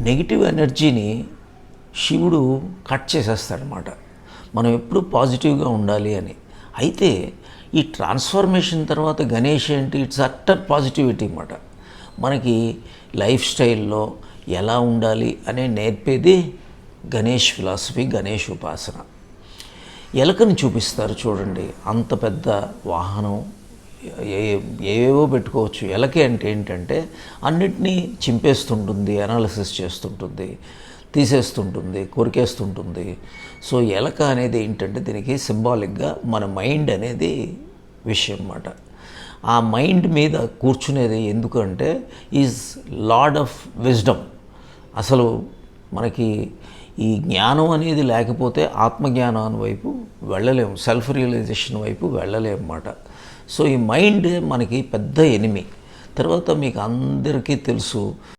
Negative ఎనర్జీని శివుడు cut చేసేస్తాడనమాట. మనం ఎప్పుడు పాజిటివ్గా ఉండాలి అని. అయితే ఈ ట్రాన్స్ఫర్మేషన్ తర్వాత గణేష్ ఏంటి, ఇట్స్ అట్టర్ పాజిటివిటీ అన్నమాట. మనకి లైఫ్ స్టైల్లో ఎలా ఉండాలి అనే నేర్పేది గణేష్ ఫిలాసఫీ, గణేష్ ఉపాసన. ఎలకని చూపిస్తారు చూడండి, అంత పెద్ద వాహనం ఏవేవో పెట్టుకోవచ్చు. ఎలక అంటే ఏంటంటే అన్నిటినీ చింపేస్తుంటుంది, అనాలిసిస్ చేస్తుంటుంది, తీసేస్తుంటుంది, కొరికేస్తుంటుంది. సో ఎలక అనేది ఏంటంటే దీనికి సింబాలిక్గా మన మైండ్ అనేది విషయం అన్నమాట. ఆ మైండ్ మీద కూర్చునేది ఎందుకంటే ఈజ్ లార్డ్ ఆఫ్ విజ్డమ్. అసలు మనకి ఈ జ్ఞానం అనేది లేకపోతే ఆత్మజ్ఞానం వైపు వెళ్ళలేము, సెల్ఫ్ రియలైజేషన్ వైపు వెళ్ళలేము అన్నమాట. సో ఈ మైండ్ మనకి పెద్ద ఎనిమి. తర్వాత మీకు అందరికీ తెలుసు